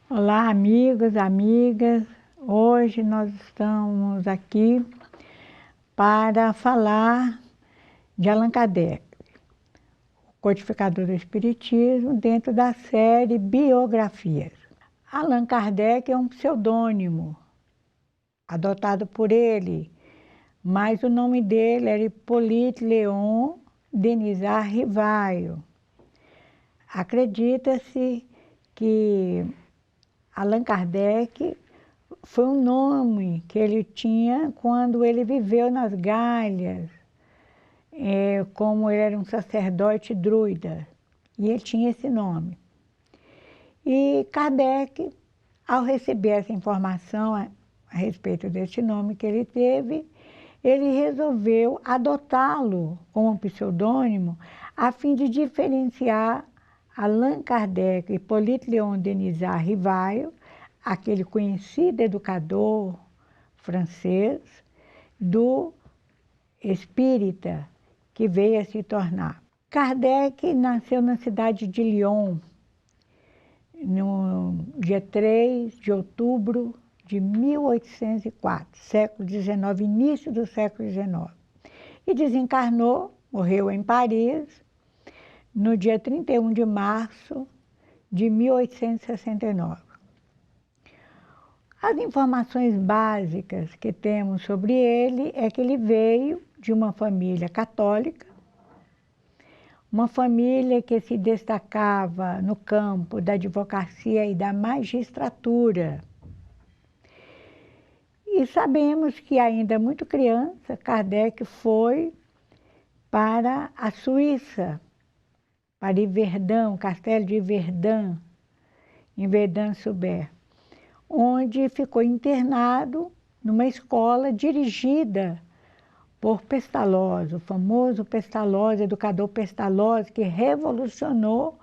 Olá, amigos, amigas. Hoje nós estamos aqui para falar de Allan Kardec, o codificador do Espiritismo, dentro da série Biografias. Allan Kardec é um pseudônimo adotado por ele, mas o nome dele era Hippolyte Léon Denisard Rivaio. Acredita-se que Allan Kardec foi um nome que ele tinha quando ele viveu nas Galhas, como ele era um sacerdote druida, e ele tinha esse nome. E Kardec, ao receber essa informação a respeito desse nome que ele teve, ele resolveu adotá-lo como pseudônimo a fim de diferenciar Allan Kardec e Hippolyte Léon Denisard Rivaio, aquele conhecido educador francês, do espírita que veio a se tornar. Kardec nasceu na cidade de Lyon, no dia 3 de outubro de 1804, século XIX, início do século XIX. E desencarnou, morreu em Paris, no dia 31 de março de 1869. As informações básicas que temos sobre ele é que ele veio de uma família católica, uma família que se destacava no campo da advocacia e da magistratura. E sabemos que ainda muito criança, Kardec foi para a Suíça, para Yverdun, o castelo de Yverdun, em Verdun-sur-Ber, onde ficou internado numa escola dirigida por Pestalozzi, o famoso Pestalozzi, educador Pestalozzi, que revolucionou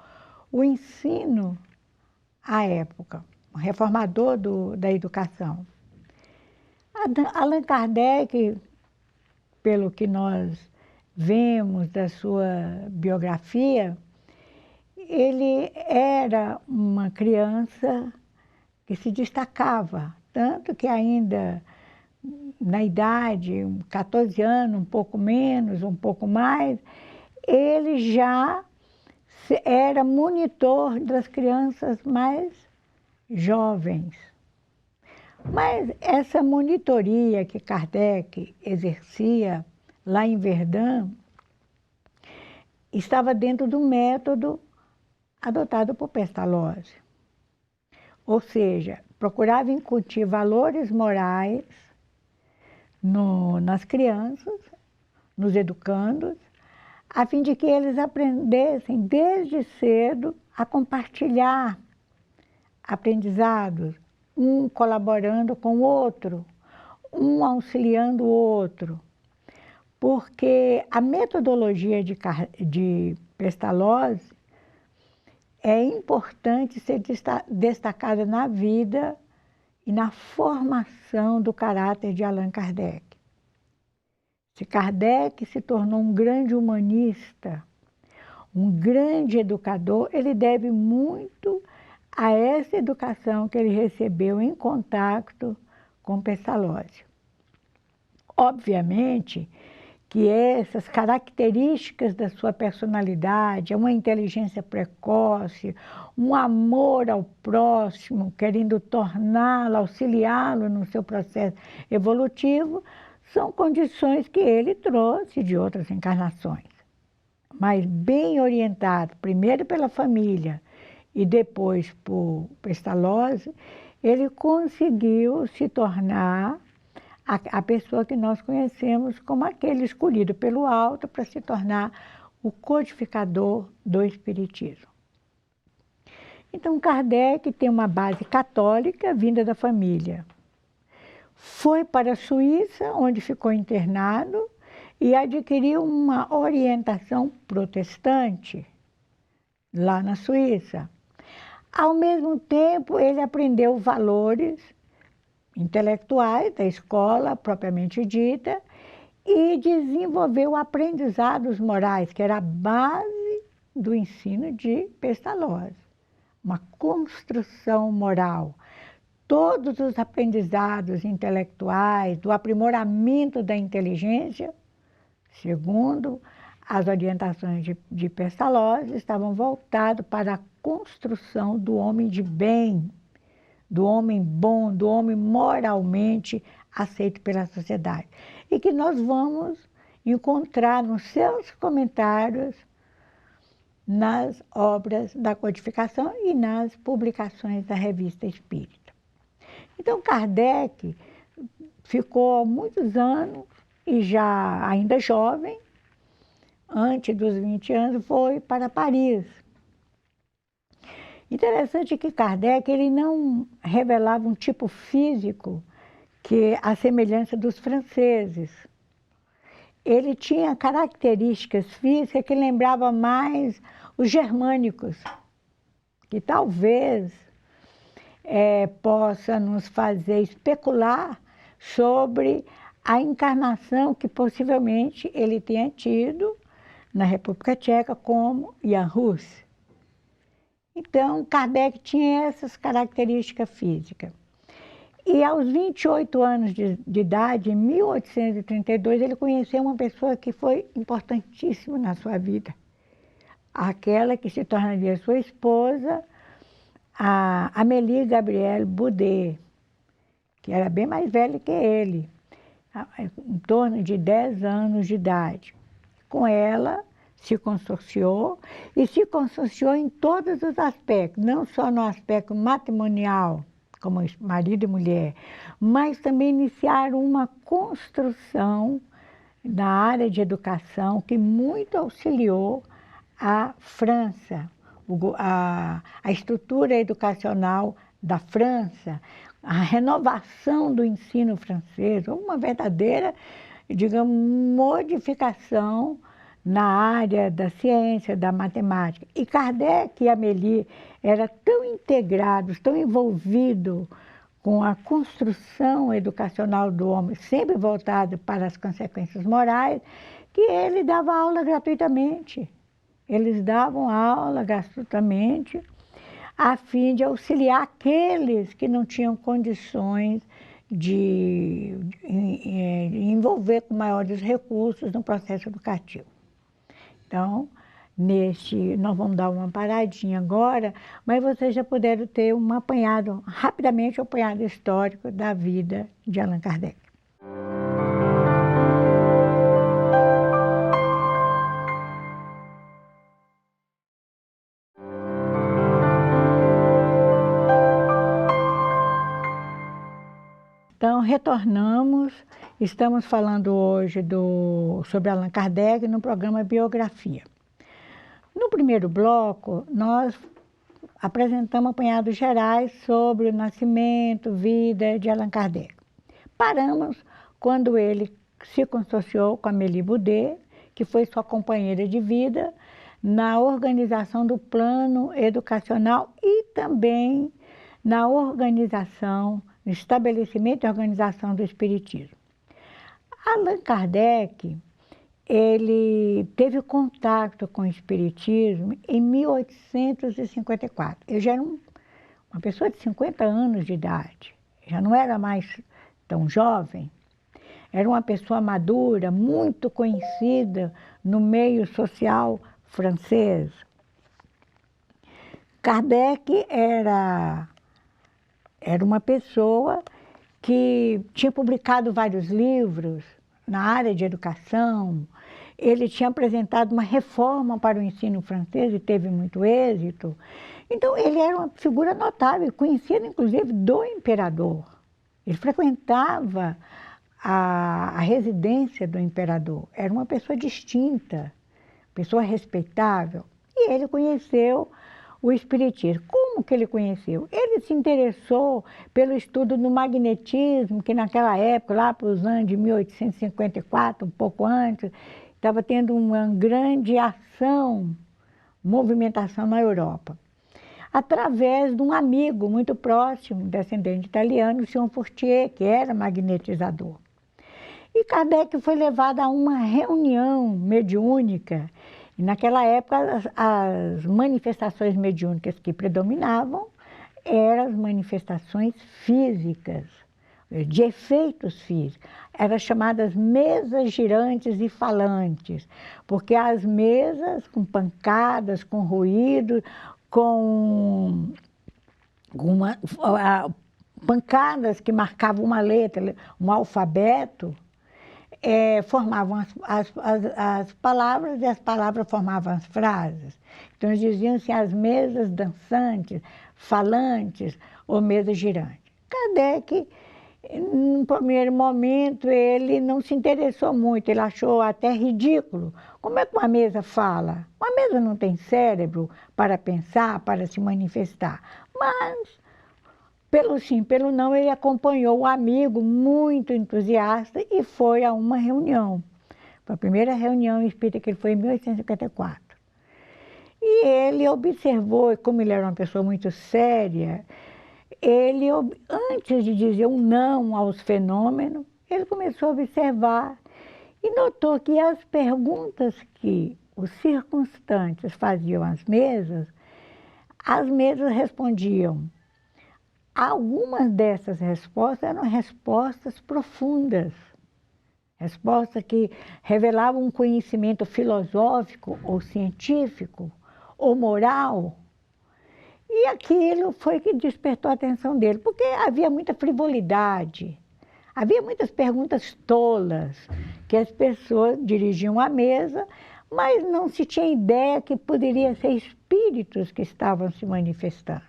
o ensino à época, o reformador da educação. Allan Kardec, pelo que nós vemos da sua biografia, ele era uma criança que se destacava, tanto que ainda na idade, 14 anos, um pouco menos, um pouco mais, ele já era monitor das crianças mais jovens. Mas essa monitoria que Kardec exercia lá em Verdun estava dentro do método adotado por Pestalozzi. Ou seja, procurava incutir valores morais nas crianças, nos educandos, a fim de que eles aprendessem desde cedo a compartilhar aprendizados, um colaborando com o outro, um auxiliando o outro. Porque a metodologia de Pestalozzi é importante ser destacada na vida e na formação do caráter de Allan Kardec. Se Kardec se tornou um grande humanista, um grande educador, ele deve muito a essa educação que ele recebeu em contato com Pestalozzi. Obviamente que essas características da sua personalidade, uma inteligência precoce, um amor ao próximo, querendo torná-lo, auxiliá-lo no seu processo evolutivo, são condições que ele trouxe de outras encarnações. Mas bem orientado, primeiro pela família e depois por Pestalozzi, ele conseguiu se tornar a pessoa que nós conhecemos como aquele escolhido pelo alto para se tornar o codificador do Espiritismo. Então, Kardec tem uma base católica vinda da família. Foi para a Suíça, onde ficou internado, e adquiriu uma orientação protestante lá na Suíça. Ao mesmo tempo, ele aprendeu valores intelectuais da escola propriamente dita e desenvolveu aprendizados morais, que era a base do ensino de Pestalozzi, uma construção moral. Todos os aprendizados intelectuais, do aprimoramento da inteligência, segundo as orientações de Pestalozzi, estavam voltados para a construção do homem de bem, do homem bom, do homem moralmente aceito pela sociedade. E que nós vamos encontrar nos seus comentários, nas obras da codificação e nas publicações da Revista Espírita. Então, Kardec ficou muitos anos, e já ainda jovem, antes dos 20 anos, foi para Paris. Interessante que Kardec ele não revelava um tipo físico que a semelhança dos franceses. Ele tinha características físicas que lembravam mais os germânicos, que talvez possa nos fazer especular sobre a encarnação que possivelmente ele tenha tido na República Tcheca como Jan Hus. Então, Kardec tinha essas características físicas. E aos 28 anos de idade, em 1832, ele conheceu uma pessoa que foi importantíssima na sua vida. Aquela que se tornaria sua esposa, a Amélie Gabrielle Boudet, que era bem mais velha que ele, em torno de 10 anos de idade. Com ela, se consorciou, e se consorciou em todos os aspectos, não só no aspecto matrimonial, como marido e mulher, mas também iniciaram uma construção na área de educação que muito auxiliou a França, a estrutura educacional da França, a renovação do ensino francês, uma verdadeira, digamos, modificação na área da ciência, da matemática. E Kardec e Amélie eram tão integrados, tão envolvidos com a construção educacional do homem, sempre voltado para as consequências morais, que ele dava aula gratuitamente. Eles davam aula gratuitamente a fim de auxiliar aqueles que não tinham condições de envolver com maiores recursos no processo educativo. Então, nós vamos dar uma paradinha agora, mas vocês já puderam ter um apanhado, rapidamente um apanhado histórico da vida de Allan Kardec. Então, retornamos, estamos falando hoje sobre Allan Kardec no programa Biografia. No primeiro bloco, nós apresentamos apanhados gerais sobre o nascimento, vida de Allan Kardec. Paramos quando ele se consorciou com Amélie Boudet, que foi sua companheira de vida, na organização do plano educacional e também na organização, no estabelecimento e organização do Espiritismo. Allan Kardec, ele teve contato com o Espiritismo em 1854. Ele já era uma pessoa de 50 anos de idade, já não era mais tão jovem. Era uma pessoa madura, muito conhecida no meio social francês. Kardec era uma pessoa que tinha publicado vários livros na área de educação. Ele tinha apresentado uma reforma para o ensino francês e teve muito êxito. Então, ele era uma figura notável, conhecido inclusive do imperador. Ele frequentava a residência do imperador. Era uma pessoa distinta, pessoa respeitável. E ele conheceu o Espiritismo. Como que ele conheceu? Ele se interessou pelo estudo do magnetismo, que naquela época, lá para os anos de 1854, um pouco antes, estava tendo uma grande ação, movimentação na Europa. através de um amigo muito próximo, descendente italiano, o senhor Fortier, que era magnetizador. E Kardec foi levado a uma reunião mediúnica. E naquela época, as manifestações mediúnicas que predominavam eram as manifestações físicas, de efeitos físicos. Eram chamadas mesas girantes e falantes, porque as mesas com pancadas, com ruído, com pancadas que marcavam uma letra, um alfabeto, formavam as palavras e as palavras formavam as frases. Então, eles diziam assim, as mesas dançantes, falantes ou mesas girantes. Kardec, num primeiro momento, ele não se interessou muito, ele achou até ridículo. Como é que uma mesa fala? Uma mesa não tem cérebro para pensar, para se manifestar. Mas pelo sim, pelo não, ele acompanhou o amigo muito entusiasta e foi a uma reunião. Foi a primeira reunião espírita que ele foi em 1854. E ele observou, e como ele era uma pessoa muito séria, ele, antes de dizer um não aos fenômenos, ele começou a observar e notou que as perguntas que os circunstantes faziam às mesas, as mesas respondiam. Algumas dessas respostas eram respostas profundas, respostas que revelavam um conhecimento filosófico ou científico ou moral. E aquilo foi que despertou a atenção dele, porque havia muita frivolidade, havia muitas perguntas tolas que as pessoas dirigiam à mesa, mas não se tinha ideia que poderia ser espíritos que estavam se manifestando.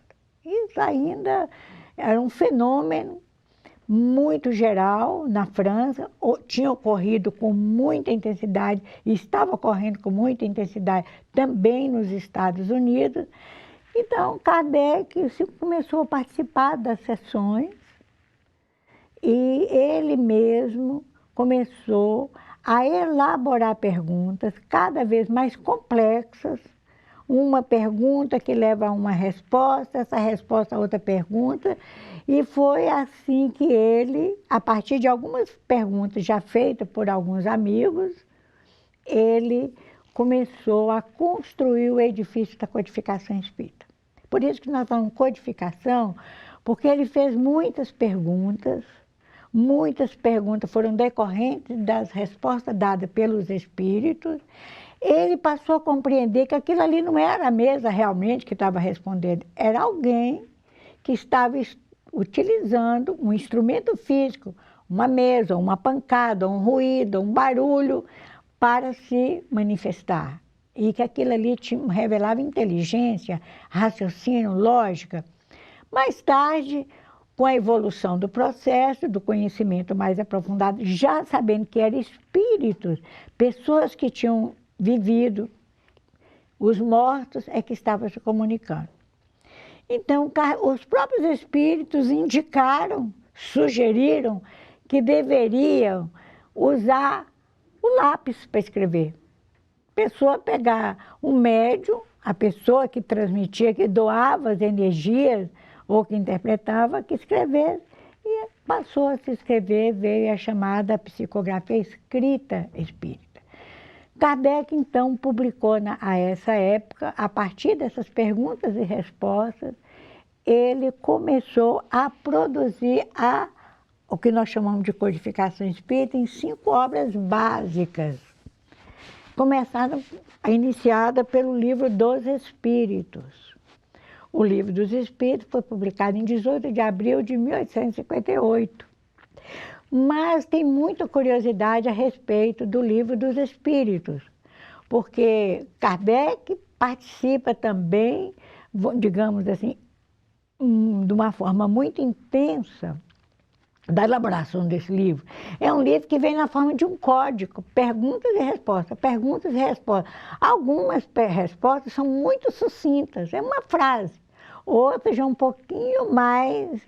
Isso ainda era um fenômeno muito geral na França, tinha ocorrido com muita intensidade e estava ocorrendo com muita intensidade também nos Estados Unidos. Então, Kardec começou a participar das sessões e ele mesmo começou a elaborar perguntas cada vez mais complexas, uma pergunta que leva a uma resposta, essa resposta a outra pergunta, e foi assim que ele, a partir de algumas perguntas já feitas por alguns amigos, ele começou a construir o edifício da codificação espírita. Por isso que nós falamos codificação, porque ele fez muitas perguntas foram decorrentes das respostas dadas pelos espíritos. Ele passou a compreender que aquilo ali não era a mesa realmente que estava respondendo, era alguém que estava utilizando um instrumento físico, uma mesa, uma pancada, um ruído, um barulho, para se manifestar. E que aquilo ali revelava inteligência, raciocínio, lógica. Mais tarde, com a evolução do processo, do conhecimento mais aprofundado, já sabendo que eram espíritos, pessoas que tinham vivido, os mortos é que estavam se comunicando. Então, os próprios espíritos indicaram, sugeriram que deveriam usar o lápis para escrever. A pessoa pegar um médium, a pessoa que transmitia, que doava as energias ou que interpretava, que escrevesse. E passou a se escrever, veio a chamada psicografia escrita espírita. Kardec, então, publicou a essa época, a partir dessas perguntas e respostas, ele começou a produzir o que nós chamamos de codificação espírita em 5 obras básicas. Iniciada pelo Livro dos Espíritos. O Livro dos Espíritos foi publicado em 18 de abril de 1858. Mas tem muita curiosidade a respeito do Livro dos Espíritos, porque Kardec participa também, digamos assim, de uma forma muito intensa da elaboração desse livro. É um livro que vem na forma de um código, perguntas e respostas, perguntas e respostas. Algumas respostas são muito sucintas, é uma frase. Outras já um pouquinho mais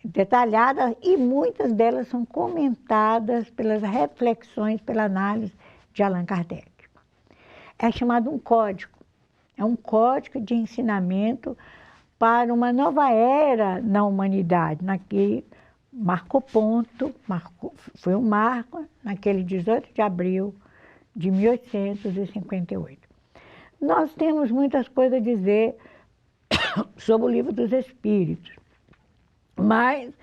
detalhadas e muitas delas são comentadas pelas reflexões, pela análise de Allan Kardec. É chamado um código. É um código de ensinamento para uma nova era na humanidade, que marcou ponto, foi um marco naquele 18 de abril de 1858. Nós temos muitas coisas a dizer sobre o Livro dos Espíritos, mas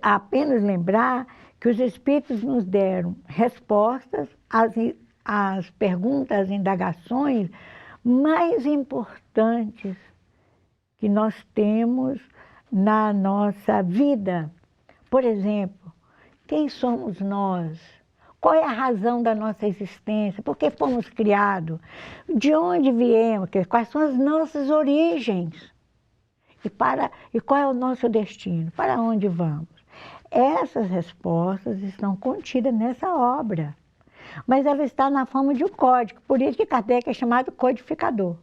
apenas lembrar que os Espíritos nos deram respostas às perguntas, às indagações mais importantes que nós temos na nossa vida. Por exemplo, quem somos nós? Qual é a razão da nossa existência? Por que fomos criados? De onde viemos? Quais são as nossas origens? E qual é o nosso destino? Para onde vamos? Essas respostas estão contidas nessa obra, mas ela está na forma de um código, por isso que Kardec é chamado codificador.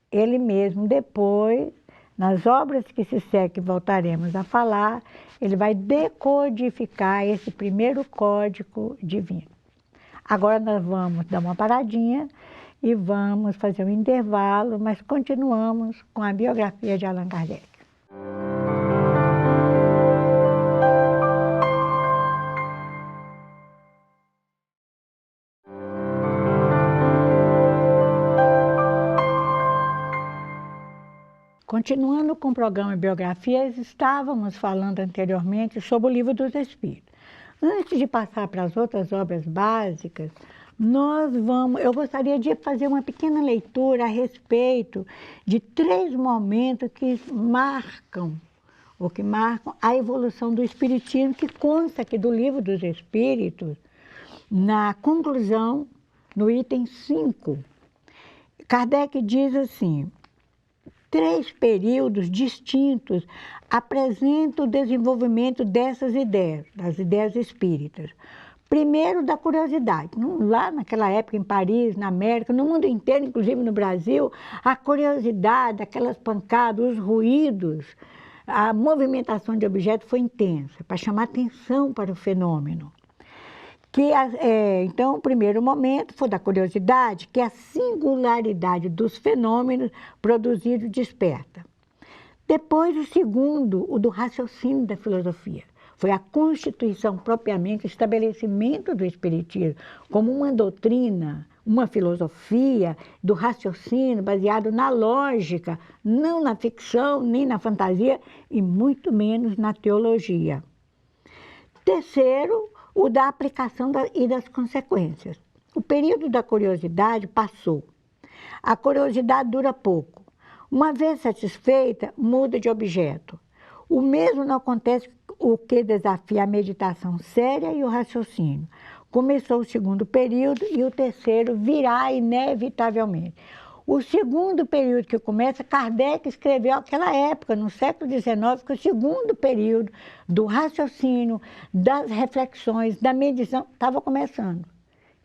Ele mesmo depois, nas obras que se seguem, que voltaremos a falar, ele vai decodificar esse primeiro código divino. Agora nós vamos dar uma paradinha e vamos fazer um intervalo, mas continuamos com a biografia de Allan Kardec. Continuando com o programa Biografias, estávamos falando anteriormente sobre o Livro dos Espíritos. Antes de passar para as outras obras básicas, eu gostaria de fazer uma pequena leitura a respeito de 3 momentos que marcam a evolução do Espiritismo, que consta aqui do Livro dos Espíritos, na conclusão, no item 5. Kardec diz assim: 3 períodos distintos apresentam o desenvolvimento dessas ideias, das ideias espíritas. Primeiro, da curiosidade. Lá naquela época, em Paris, na América, no mundo inteiro, inclusive no Brasil, a curiosidade, aquelas pancadas, os ruídos, a movimentação de objetos foi intensa, para chamar atenção para o fenômeno. Então, o primeiro momento foi da curiosidade, que a singularidade dos fenômenos produzidos desperta. Depois, o segundo, o do raciocínio da filosofia. Foi a constituição propriamente, o estabelecimento do Espiritismo como uma doutrina, uma filosofia do raciocínio baseado na lógica, não na ficção, nem na fantasia e muito menos na teologia. Terceiro, o da aplicação e das consequências. O período da curiosidade passou. A curiosidade dura pouco. Uma vez satisfeita, muda de objeto. O mesmo não acontece o que desafia a meditação séria e o raciocínio. Começou o segundo período e o terceiro virá inevitavelmente. O segundo período que começa, Kardec escreveu naquela época, no século XIX, que o segundo período do raciocínio, das reflexões, da medição, estava começando.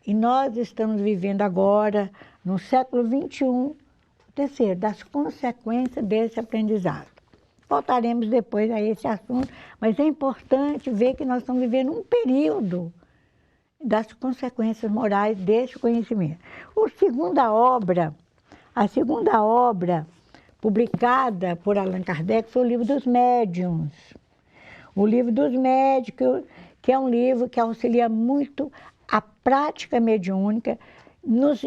E nós estamos vivendo agora, no século XXI, o terceiro, das consequências desse aprendizado. Voltaremos depois a esse assunto, mas é importante ver que nós estamos vivendo um período das consequências morais desse conhecimento. A segunda obra publicada por Allan Kardec foi o Livro dos Médiuns. O Livro dos Médiuns, que é um livro que auxilia muito a prática mediúnica, nos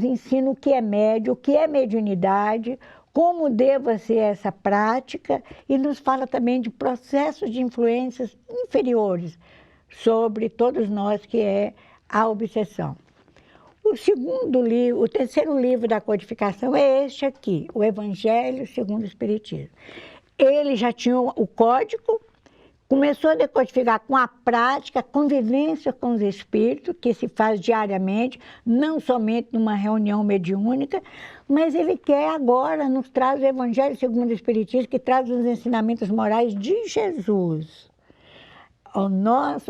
ensina o que é médium, o que é mediunidade, como deva ser essa prática, e nos fala também de processos de influências inferiores sobre todos nós, que é a obsessão. O terceiro livro da codificação é este aqui, o Evangelho segundo o Espiritismo. Ele já tinha o código, começou a decodificar com a prática, a convivência com os espíritos, que se faz diariamente, não somente numa reunião mediúnica, mas ele quer agora nos traz o Evangelho segundo o Espiritismo, que traz os ensinamentos morais de Jesus.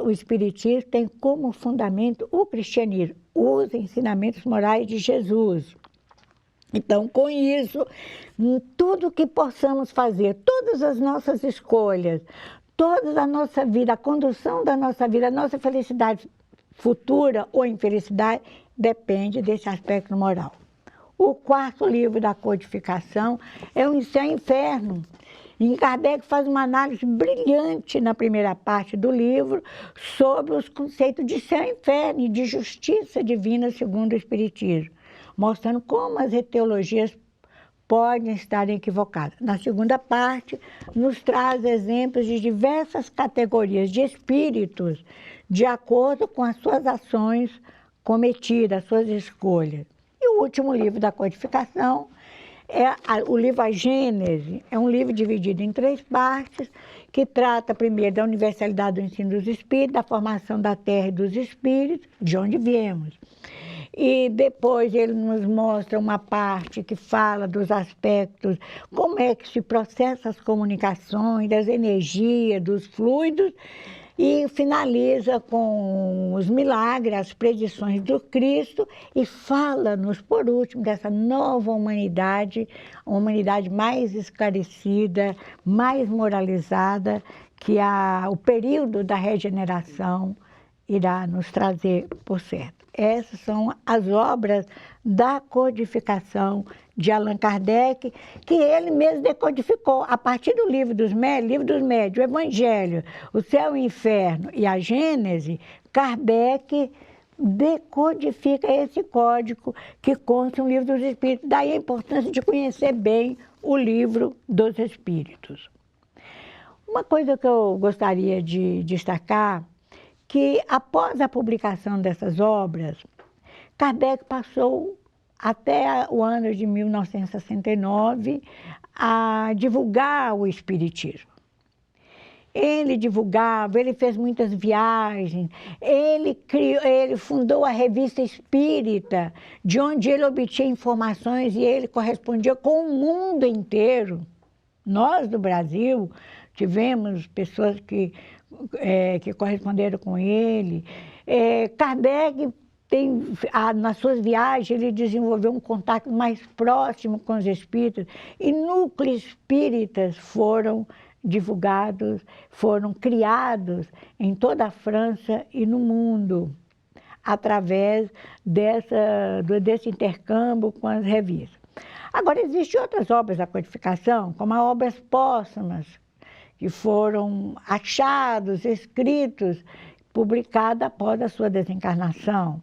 O Espiritismo tem como fundamento o cristianismo, os ensinamentos morais de Jesus. Então, com isso, tudo que possamos fazer, todas as nossas escolhas, toda a nossa vida, a condução da nossa vida, a nossa felicidade futura ou infelicidade, depende desse aspecto moral. O quarto livro da codificação é o Céu e Inferno. E Kardec faz uma análise brilhante na primeira parte do livro sobre os conceitos de céu e inferno e de justiça divina segundo o Espiritismo, mostrando como as teologias podem estar equivocadas. Na segunda parte, nos traz exemplos de diversas categorias de espíritos de acordo com as suas ações cometidas, as suas escolhas. E o último livro da codificação o livro A Gênese, é um livro dividido em 3 partes, que trata primeiro da universalidade do ensino dos espíritos, da formação da Terra e dos espíritos, de onde viemos. E depois ele nos mostra uma parte que fala dos aspectos, como é que se processa as comunicações, das energias, dos fluidos, e finaliza com os milagres, as predições do Cristo, e fala-nos, por último, dessa nova humanidade, uma humanidade mais esclarecida, mais moralizada, que o período da regeneração irá nos trazer por certo. Essas são as obras da codificação de Allan Kardec, que ele mesmo decodificou. A partir do livro dos Médiuns, o Evangelho, o Céu e o Inferno e a Gênese, Kardec decodifica esse código que consta no Livro dos Espíritos. Daí a importância de conhecer bem o Livro dos Espíritos. Uma coisa que eu gostaria de destacar, que após a publicação dessas obras, Kardec passou até o ano de 1969 a divulgar o Espiritismo. Ele divulgava, ele fez muitas viagens, ele fundou a Revista Espírita, de onde ele obtinha informações e ele correspondia com o mundo inteiro. Nós, do Brasil, tivemos pessoas que corresponderam com ele. Kardec nas suas viagens, ele desenvolveu um contato mais próximo com os espíritos e núcleos espíritas foram divulgados, foram criados em toda a França e no mundo, através desse intercâmbio com as revistas. Agora, existem outras obras da codificação, como as obras póstumas, que foram achados, escritos, publicados após a sua desencarnação.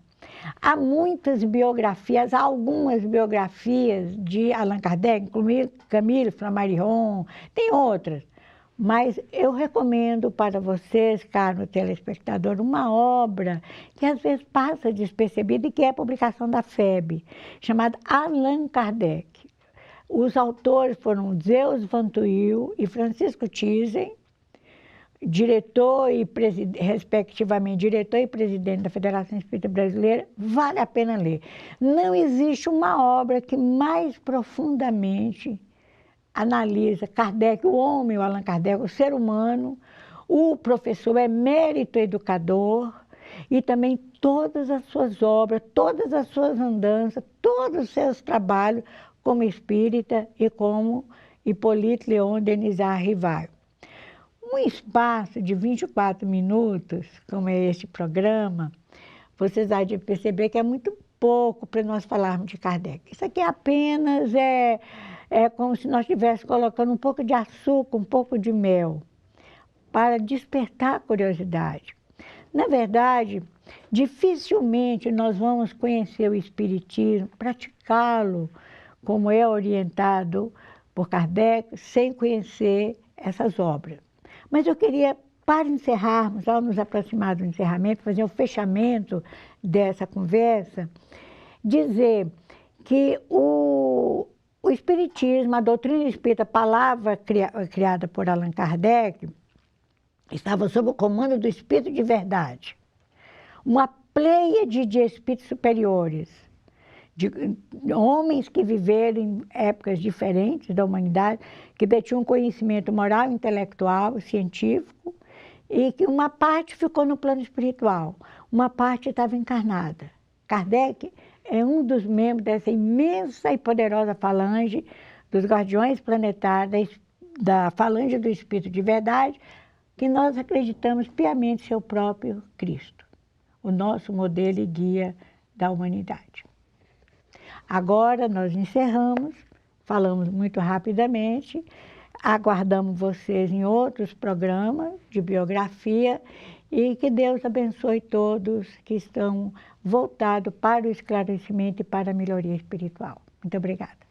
Há muitas biografias, algumas biografias de Allan Kardec, incluindo Camille Flammarion, tem outras. Mas eu recomendo para vocês, caro telespectador, uma obra que às vezes passa despercebida e que é a publicação da FEB, chamada Allan Kardec. Os autores foram Zeus Van Tuyl e Francisco Thyssen, respectivamente, diretor e presidente da Federação Espírita Brasileira. Vale a pena ler. Não existe uma obra que mais profundamente analisa Kardec, o homem, o Allan Kardec, o ser humano, o professor emérito educador, e também todas as suas obras, todas as suas andanças, todos os seus trabalhos como espírita e como Hippolyte Léon Denisard Rivail. Um espaço de 24 minutos, como é este programa, vocês há de perceber que é muito pouco para nós falarmos de Kardec. Isso aqui apenas é como se nós estivéssemos colocando um pouco de açúcar, um pouco de mel, para despertar a curiosidade. Na verdade, dificilmente nós vamos conhecer o Espiritismo, praticá-lo, como é orientado por Kardec, sem conhecer essas obras. Mas eu queria, para encerrarmos, ao nos aproximar do encerramento, fazer o fechamento dessa conversa, dizer que o Espiritismo, a doutrina espírita, a palavra criada por Allan Kardec, estava sob o comando do Espírito de Verdade. Uma pleiade de espíritos superiores, de homens que viveram em épocas diferentes da humanidade, que detinham conhecimento moral, intelectual, científico, e que uma parte ficou no plano espiritual, uma parte estava encarnada. Kardec é um dos membros dessa imensa e poderosa falange dos guardiões planetários, da falange do Espírito de Verdade, que nós acreditamos piamente ser o próprio Cristo, o nosso modelo e guia da humanidade. Agora nós encerramos, falamos muito rapidamente, aguardamos vocês em outros programas de biografia e que Deus abençoe todos que estão voltados para o esclarecimento e para a melhoria espiritual. Muito obrigada.